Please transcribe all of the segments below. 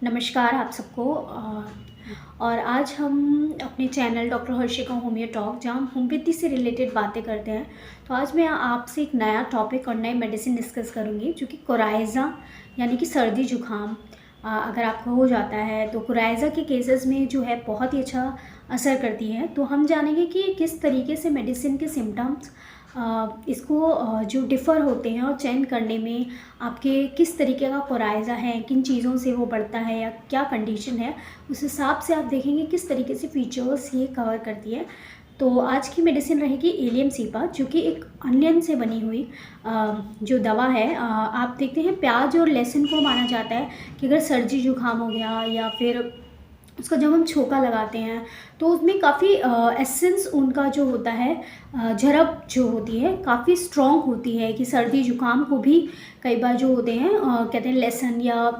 नमस्कार आप सबको और आज हम अपने channel doctor Harshika homeo talk जहाँ हम होम्योपैथी से रिलेटेड बातें करते हैं। तो आज मैं आपसे एक नया टॉपिक और नई मेडिसिन डिस्कस करूँगी जो कि कोराइज़ा यानी कि सर्दी जुकाम अगर आपको हो जाता है तो कोराइज़ा के केसेस में जो है बहुत ही अच्छा असर करती है। तो हम जानेंगे कि किस तरीके से मेडिसिन के सिम्टम्स इसको जो डिफ़र होते हैं और चयन करने में आपके किस तरीके का कोराइज़ा है, किन चीज़ों से वो बढ़ता है या क्या कंडीशन है, उस हिसाब से आप देखेंगे किस तरीके से फीचर्स ये कवर करती है। तो आज की मेडिसिन रहेगी एलियम सीपा जो कि एक अनियन से बनी हुई जो दवा है। आप देखते हैं प्याज और लहसुन को माना जाता है कि अगर सर्दी जुकाम हो गया या फिर उसका जब हम छोंका लगाते हैं तो उसमें काफ़ी एसेंस उनका जो होता है झड़प जो होती है काफ़ी स्ट्रॉन्ग होती है कि सर्दी जुकाम को भी कई बार जो होते हैं कहते हैं लहसुन या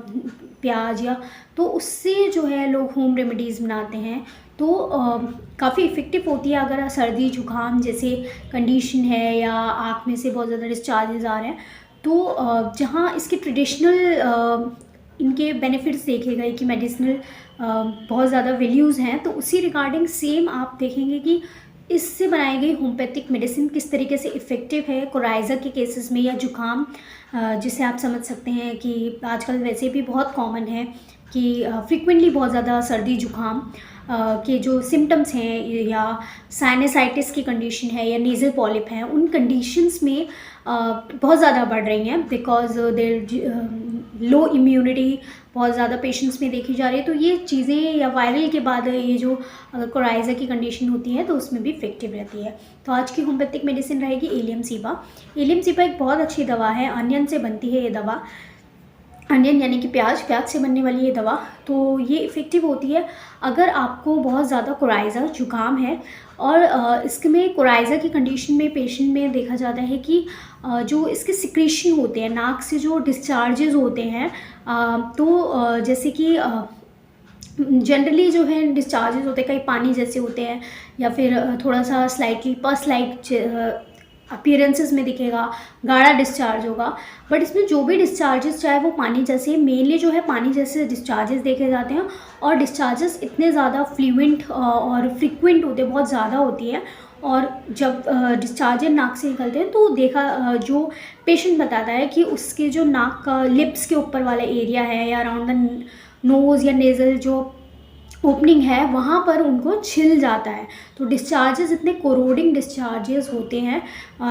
प्याज या तो उससे जो है लोग होम रेमेडीज़ बनाते हैं। तो काफ़ी इफ़ेक्टिव होती है अगर सर्दी जुकाम जैसे कंडीशन है या आँख में से बहुत ज़्यादा डिस्चार्जेस आ रहे हैं। तो जहाँ इसके ट्रेडिशनल इनके बेनिफिट्स देखे गए कि मेडिसिनल बहुत ज़्यादा वैल्यूज़ हैं, तो उसी रिगार्डिंग सेम आप देखेंगे कि इससे बनाई गई होम्योपैथिक मेडिसिन किस तरीके से इफ़ेक्टिव है कोराइज़ा के केसेस में या जुकाम जिसे आप समझ सकते हैं कि आजकल वैसे भी बहुत कॉमन है कि फ्रीक्वेंटली बहुत ज़्यादा सर्दी जुकाम के जो सिम्टम्स हैं या साइनसाइटिस की कंडीशन है या नेज़ल पॉलिप है उन कंडीशंस में बहुत ज़्यादा बढ़ रही हैं बिकॉज देयर लो इम्यूनिटी बहुत ज़्यादा पेशेंट्स में देखी जा रही है। तो ये चीज़ें या वायरल के बाद ये जो अगर कोराइज़ा की कंडीशन होती है तो उसमें भी इफेक्टिव रहती है। तो आज की होम्योपैथिक मेडिसिन रहेगी एलियम सीपा। एलियम सीपा एक बहुत अच्छी दवा है, अनियन से बनती है ये दवा। अनियन यानी कि प्याज से बनने वाली ये दवा। तो ये इफ़ेक्टिव होती है अगर आपको बहुत ज़्यादा कोराइज़ा जुकाम है और इसमें कोराइज़ा की कंडीशन में पेशेंट में देखा जाता है कि जो इसके सिक्रीशन होते हैं नाक से जो डिस्चार्जेस होते हैं तो जैसे कि जनरली जो है डिस्चार्जेस होते हैं कई पानी जैसे होते हैं या फिर थोड़ा सा स्लाइटली पस लाइक अपीयरेंसेस में दिखेगा, गाढ़ा डिस्चार्ज होगा। बट इसमें जो भी डिस्चार्जेस चाहे वो पानी जैसे मेनली जो है पानी जैसे डिस्चार्जेस देखे जाते हैं और डिस्चार्जेस इतने ज़्यादा फ्लूएंट और फ्रीक्वेंट होते हैं, बहुत ज़्यादा होती है। और जब डिस्चार्जेस नाक से निकलते हैं तो देखा जो पेशेंट बताता है कि उसके जो नाक का लिप्स के ऊपर वाला एरिया है या अराउंड द नोज़ या नेज़ल जो ओपनिंग है वहाँ पर उनको छिल जाता है। तो डिस्चार्जेस इतने कोरोडिंग डिस्चार्जेस होते हैं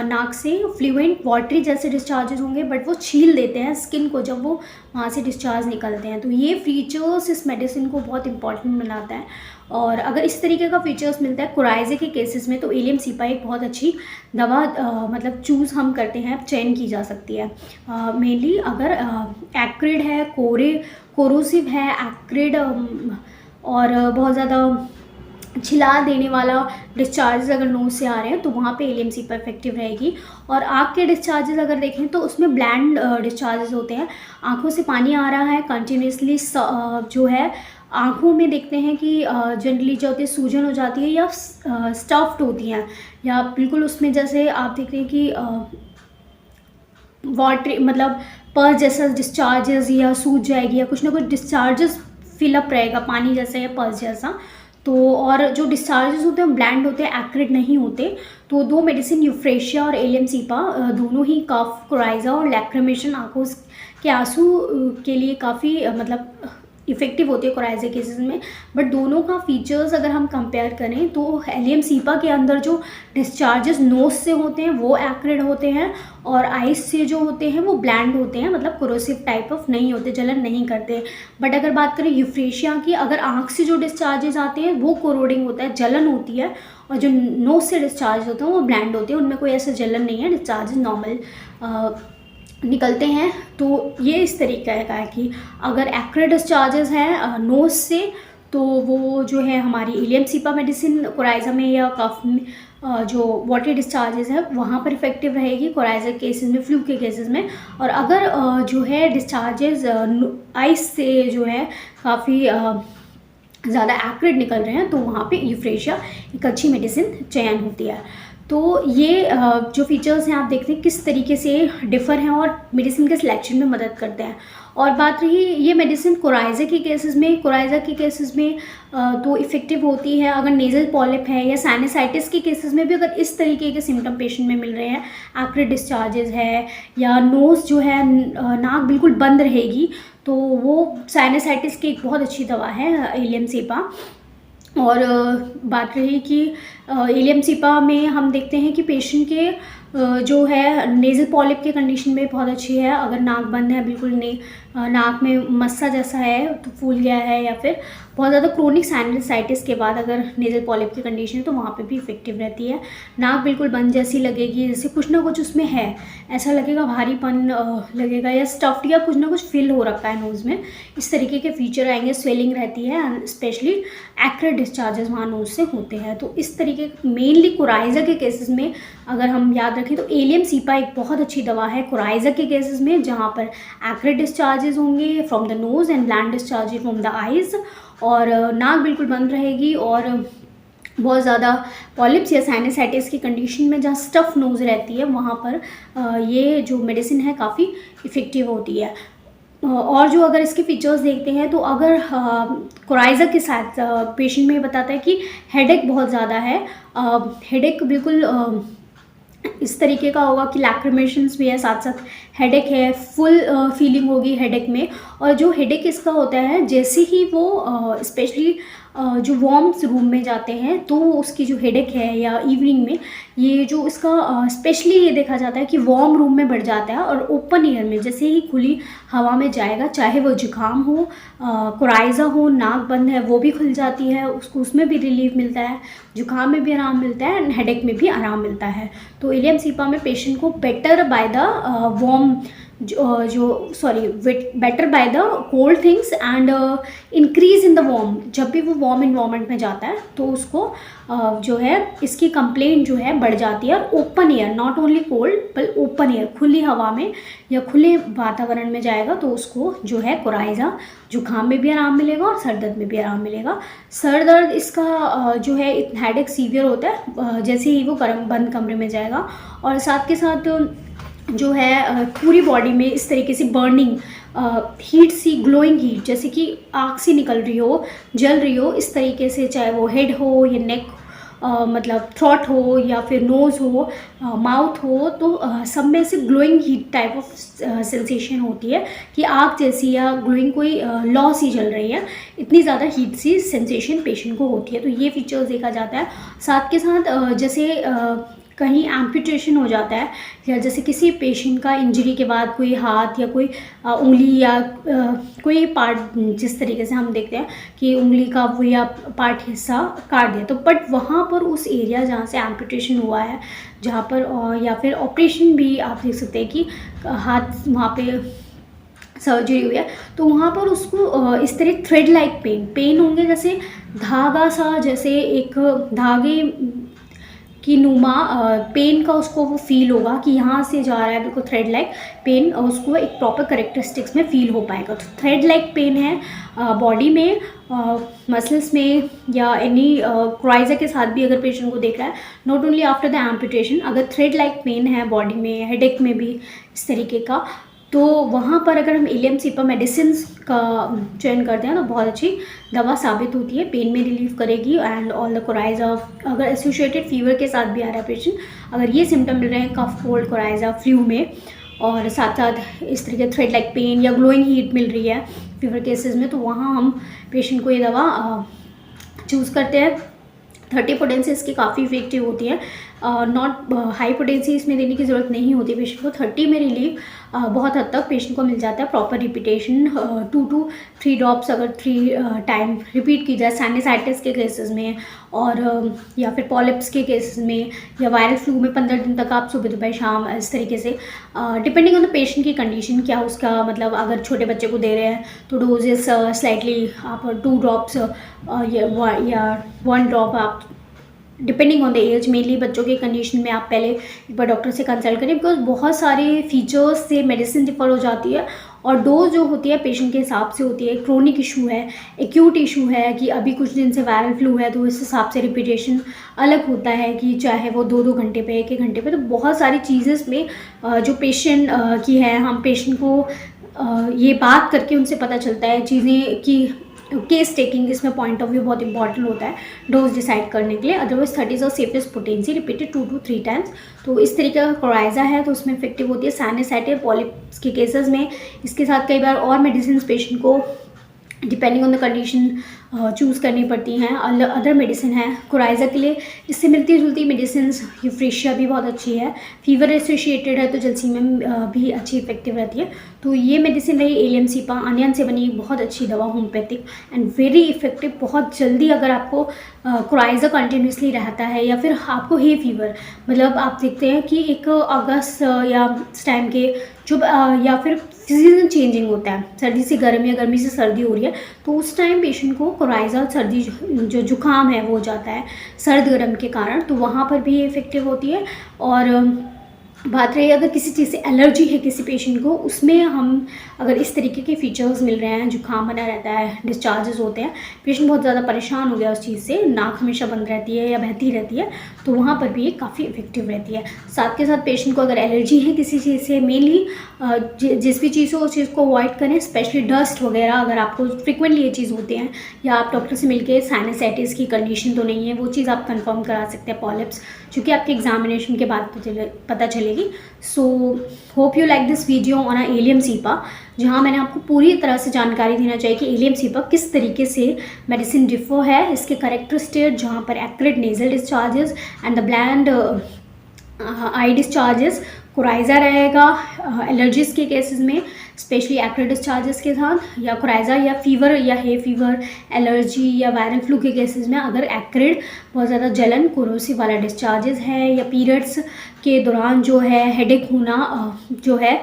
नाक से, फ्लूएंट वाटरी जैसे डिस्चार्जेस होंगे बट वो छील देते हैं स्किन को जब वो वहाँ से डिस्चार्ज निकलते हैं। तो ये फीचर्स इस मेडिसिन को बहुत इंपॉर्टेंट बनाता है। और अगर इस तरीके का फीचर्स मिलता है कोराइज़ा के केसेस में तो एलियम सीपा एक बहुत अच्छी दवा मतलब चूज़ हम करते हैं, चयन की जा सकती है। मेनली अगर एक्रिड है, कोरोसिव है, एक्रिड और बहुत ज़्यादा छिला देने वाला डिस्चार्जेस अगर नोज़ से आ रहे हैं तो वहाँ पे एलियम सीपा इफेक्टिव रहेगी। और आँख के डिस्चार्जेस अगर देखें तो उसमें ब्लैंड डिस्चार्जेस होते हैं, आँखों से पानी आ रहा है कंटिन्यूसली जो है आँखों में देखते हैं कि जनरली जो होती है सूजन हो जाती है या स्टफ्ड होती हैं या बिल्कुल उसमें जैसे आप देखते हैं कि वाटर मतलब पस जैसा डिस्चार्जेस या सूज जाएगी या कुछ ना कुछ डिस्चार्जेस फिलअप रहेगा पानी जैसा या पस जैसा। तो और जो डिस्चार्जेस होते हैं ब्लैंड होते हैं, एक्रिड नहीं होते। तो दो मेडिसिन यूफ्रेशिया और एलियम सीपा दोनों ही कफ, कोराइज़ा और लैक्रिमेशन आंखों के आंसू के लिए काफ़ी मतलब इफ़ेक्टिव होती है कोराइज़ा केसेस में। बट दोनों का फीचर्स अगर हम कंपेयर करें तो एलियम सीपा के अंदर जो डिस्चार्जेस नोज से होते हैं वो एक्रिड होते हैं और आइस से जो होते हैं वो ब्लैंड होते हैं, मतलब कोरोसिव टाइप ऑफ नहीं होते, जलन नहीं करते। बट अगर बात करें यूफ्रेशिया की, अगर आँख से जो डिस्चार्जेस आते हैं वो कोरोडिंग होता है, जलन होती है। और जो नोज से डिस्चार्ज होते हैं वो ब्लैंड होते हैं, उनमें कोई ऐसा जलन नहीं है, डिस्चार्जेस नॉर्मल निकलते हैं। तो ये इस तरीका का है कि अगर एक्रिड डिस्चार्जेस हैं नोज से तो वो जो है हमारी एलियम सीपा मेडिसिन कोराइज़ा में या कफ में जो वाटर डिस्चार्जेस है वहाँ पर इफेक्टिव रहेगी कोराइज़ा केसेस में, फ्लू के केसेस में। और अगर जो है डिस्चार्जेस आइस से जो है काफ़ी ज़्यादा एक्रिड निकल रहे हैं तो वहाँ पे यूफ्रेशिया एक अच्छी मेडिसिन चयन होती है। तो ये जो फीचर्स हैं आप देखते हैं किस तरीके से डिफ़र हैं और मेडिसिन के सिलेक्शन में मदद करते हैं। और बात रही ये मेडिसिन कोराइज़ा के केसेस में तो इफ़ेक्टिव होती है अगर नेज़ल पॉलिप है या साइनसाइटिस के केसेस में भी अगर इस तरीके के सिम्टम पेशेंट में मिल रहे हैं, एक्रे डिस्चार्जेस है या नोज़ जो है नाक बिल्कुल बंद रहेगी, तो वो साइनसाइटिस की एक बहुत अच्छी दवा है एलियम सीपा। और बात रही कि एलियम सीपा में हम देखते हैं कि पेशेंट के जो है नेज़ल पॉलिप के कंडीशन में बहुत अच्छी है। अगर नाक बंद है बिल्कुल नहीं, नाक में मस्सा जैसा है तो फूल गया है, या फिर बहुत ज़्यादा क्रोनिक साइनसाइटिस के बाद अगर नेज़ल पॉलिप की कंडीशन है तो वहाँ पे भी इफेक्टिव रहती है। नाक बिल्कुल बंद जैसी लगेगी, जैसे कुछ ना कुछ उसमें है, ऐसा लगेगा, भारीपन लगेगा या स्टफ्ड या कुछ ना कुछ फिल हो रखा है नोज़ में, इस तरीके के फीचर आएंगे। स्वेलिंग रहती है एंड स्पेशली एक्रे डिस्चार्जेस वहाँ नोज़ से होते हैं। तो इस तरीके मेनली कोराइज़ा के केसेस में अगर हम याद रखें तो एलियम सीपा एक बहुत अच्छी दवा है कोराइज़ा के केसेस में, जहाँ पर एक्रे डिस्चार्जेस होंगे from the nose and bland discharges from the eyes, और नाक बिल्कुल बंद रहेगी, और बहुत ज़्यादा पॉलिप्स या साइनसाइटिस की कंडीशन में जहाँ स्टफ नोज़ रहती है वहाँ पर ये जो मेडिसिन है काफ़ी इफ़ेक्टिव होती है। और जो अगर इसके फीचर्स देखते हैं तो अगर कोराइज़ा के साथ पेशेंट में बताता है कि हेडेक बहुत ज़्यादा है, हेडेक बिल्कुल इस तरीके का होगा कि लैक्रिमेशंस भी है, साथ साथ हेडेक है, फुल फीलिंग होगी हेडेक में। और जो हेडेक इसका होता है जैसे ही वो स्पेशली जो वार्म्स रूम में जाते हैं तो उसकी जो हेडेक है, या इवनिंग में ये जो इसका स्पेशली ये देखा जाता है कि वार्म रूम में बढ़ जाता है, और ओपन एयर में जैसे ही खुली हवा में जाएगा, चाहे वो जुकाम हो, कोराइज़ा हो, नाक बंद है वो भी खुल जाती है, उसको उसमें भी रिलीफ मिलता है, जुकाम में भी आराम मिलता है एंड हेडेक में भी आराम मिलता है। तो एलियम सीपा में पेशेंट को better by the better by the cold things and increase in the warm, जब भी वो वार्म इन्वायरमेंट में जाता है तो उसको जो है इसकी कंप्लेंट जो है बढ़ जाती है। और open air, not only cold but open air, खुली हवा में या खुले वातावरण में जाएगा तो उसको जो है कोराइज़ा, जुकाम में भी आराम मिलेगा और सर दर्द में भी आराम मिलेगा। सर दर्द इसका जो है हेडेक सीवियर होता है जैसे ही वो बंद कमरे में जाएगा, और साथ के साथ जो है पूरी बॉडी में इस तरीके से बर्निंग हीट सी, ग्लोइंग हीट, जैसे कि आग सी निकल रही हो, जल रही हो, इस तरीके से, चाहे वो हेड हो या नेक मतलब थ्रॉट हो या फिर नोज़ हो, माउथ हो, तो सब में से glowing heat type of sensation होती है कि आग जैसी या ग्लोइंग कोई लौ सी जल रही है, इतनी ज़्यादा हीट सी सेंसेशन पेशेंट को होती है। तो ये फीचर्स देखा जाता है। साथ के साथ जैसे कहीं एम्पुटेशन हो जाता है, या जैसे किसी पेशेंट का इंजरी के बाद कोई हाथ या कोई उंगली या कोई पार्ट, जिस तरीके से हम देखते हैं कि उंगली का वो या पार्ट हिस्सा काट दिया, तो बट वहाँ पर उस एरिया जहाँ से एम्पुटेशन हुआ है, जहाँ पर या फिर ऑपरेशन भी आप देख सकते हैं कि हाथ वहाँ पे सर्जरी हुई है, तो वहाँ पर उसको इस तरह थ्रेड लाइक पेन होंगे, जैसे धागा सा, जैसे एक धागे की नुमा पेन का उसको वो फील होगा कि यहाँ से जा रहा है बिल्कुल थ्रेड लाइक पेन, और उसको एक प्रॉपर करेक्टरिस्टिक्स में फील हो पाएगा। तो थ्रेड लाइक पेन है बॉडी में, मसल्स में, या एनी कोराइज़ा के साथ भी अगर पेशेंट को देख रहा है, not only after the amputation, अगर थ्रेड लाइक पेन है बॉडी में, हेडेक में भी इस तरीके का, तो वहाँ पर अगर हम एलियम सीपा मेडिसिन का चयन करते हैं तो बहुत अच्छी दवा साबित होती है, पेन में रिलीफ करेगी एंड ऑल द कोराइज़ा। अगर एसोसिएटेड फीवर के साथ भी आ रहा है पेशेंट, अगर ये सिम्टम मिल रहे हैं कफ, कोल्ड, कोराइज़ा, फ्लू में, और साथ साथ इस तरीके थ्रेड लाइक पेन या ग्लोइंग हीट मिल रही है फीवर केसेस में, तो वहाँ हम पेशेंट को ये दवा चूज़ करते हैं। 30 पोटेंसी इसकी काफ़ी इफेक्टिव होती है, नॉट हाई पोटेंसी इसमें देने की ज़रूरत नहीं होती पेशेंट को। 30 में रिलीफ बहुत हद तक पेशेंट को मिल जाता है। प्रॉपर रिपीटेशन 2 to 3 ड्रॉप्स अगर 3 टाइम रिपीट की जाए साइनसाइटिस के केसेस में, और या फिर पॉलिप्स के केसेस में, या वायरल फ्लू में 15 दिन तक आप सुबह दोपहर शाम इस तरीके से, डिपेंडिंग ऑन द पेशेंट की कंडीशन, क्या उसका मतलब अगर छोटे बच्चे को दे रहे हैं तो डोजेस स्लाइटली आप 2 ड्रॉप्स या 1 ड्रॉप आप, depending on the age, mainly बच्चों के कंडीशन में आप पहले एक बार डॉक्टर से कंसल्ट करें, बिकॉज बहुत सारे फीचर्स से मेडिसिन डिफर हो जाती है और डोज जो होती है पेशेंट के हिसाब से होती है। क्रोनिक इशू है, एक्यूट इशू है कि अभी कुछ दिन से वायरल फ्लू है, तो इस हिसाब से रिपीटेशन अलग होता है कि चाहे वो 2-2 घंटे पे, 1-1 घंटे पे। तो बहुत सारी चीज़ें में जो पेशेंट की है, हम पेशेंट को ये बात करके उनसे पता चलता है चीज़ें कि केस टेकिंग इसमें पॉइंट ऑफ व्यू बहुत इंपॉर्टेंट होता है डोज डिसाइड करने के लिए। Otherwise 30 is safest potency repeated 2 to 3 times. तो इस तरीके का कोराइजा है तो उसमें इफेक्टिव होती है। साइनसाइटिस पॉलिप्स के केसेस में इसके साथ कई बार और मेडिसिन पेशेंट को depending on the condition choose करनी पड़ती हैं। अदर मेडिसिन है कोराइजा के लिए, इससे मिलती जुलती मेडिसिन यूफ्रेशिया भी बहुत अच्छी है। फीवर एसोसिएटेड है तो जलसीमियम भी अच्छी इफेक्टिव रहती है। तो ये मेडिसिन रही एलियम सीपा, अनियन से बनी बहुत अच्छी दवा, होम्योपैथिक एंड वेरी इफेक्टिव। बहुत जल्दी अगर आपको कोराइजा कंटिन्यूसली रहता है या फिर आपको हे फीवर, मतलब आप देखते हैं कि एक अगस्त या इस टाइम के जो या फिर सीजन चेंजिंग होता है, सर्दी से गर्मी या गर्मी से सर्दी हो रही है, तो उस टाइम पेशेंट को कोराइजा सर्दी जो जुकाम है वो हो जाता है सर्द गर्म के कारण, तो वहाँ पर भी इफेक्टिव होती है। और बात रही अगर किसी चीज़ से एलर्जी है किसी पेशेंट को, उसमें हम अगर इस तरीके के फीचर्स मिल रहे हैं, जुकाम बना रहता है, डिस्चार्जेस होते हैं, पेशेंट बहुत ज़्यादा परेशान हो गया उस चीज़ से, नाक हमेशा बंद रहती है या बहती रहती है, तो वहाँ पर भी ये काफ़ी इफेक्टिव रहती है। साथ के साथ पेशेंट को अगर एलर्जी है किसी चीज़ से, मेनली जिस भी चीज़ हो उस चीज़ को अवॉइड करें, स्पेशली डस्ट वगैरह। अगर आपको फ्रिक्वेंटली ये चीज़ होती हैं या आप डॉक्टर से मिलकर साइनसाइटिस की कंडीशन तो नहीं है, वो चीज़ आप कंफर्म करा सकते हैं, पॉलिप्स, क्योंकि आपके एग्जामिनेशन के बाद पता चलेगी। So hope you like this video on allium cepa, जहाँ मैंने आपको पूरी तरह से जानकारी देना चाहिए कि एलियम सीपा किस तरीके से मेडिसिन डिफर है, इसके करेक्टरिस्टिक, जहाँ पर accurate nasal discharges and the bland eye discharges, coryza रहेगा एलर्जीज के केसेस में, स्पेशली एक्यूरेट डिस्चार्जेस के साथ, या कोराइजा या फीवर या हे फीवर, एलर्जी या वायरल फ्लू के केसेस में अगर एक्यूरेट बहुत ज़्यादा जलन कोरोसिव वाला डिस्चार्जेस है, या पीरियड्स के दौरान जो है हेडेक होना जो है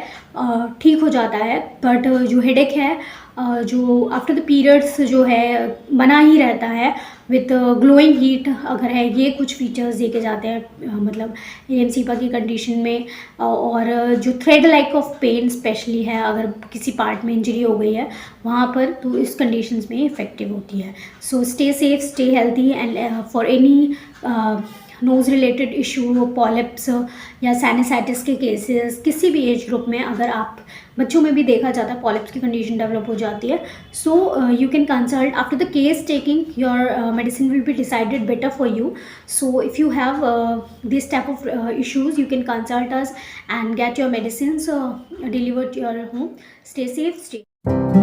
ठीक हो जाता है। बट जो हेडेक है जो आफ्टर द पीरियड्स जो है बना ही रहता है विथ ग्लोइंग हीट अगर है, ये कुछ फीचर्स देखे जाते हैं मतलब एलियम सीपा की कंडीशन में। और जो thread like of pain specially है, अगर किसी पार्ट में इंजरी हो गई है वहाँ पर, तो इस कंडीशंस में इफेक्टिव होती है। So stay safe, stay healthy and for any nose related issue, polyps या साइनसाइटिस के केसेस, किसी भी एज ग्रुप में अगर आप, बच्चों में भी देखा जाता है पॉलिप्स की कंडीशन डेवलप हो जाती है, so you can consult after the case taking, your medicine will be decided better for you. So if you have this type of issues, you can consult us and get your medicines delivered to your home. Stay safe, stay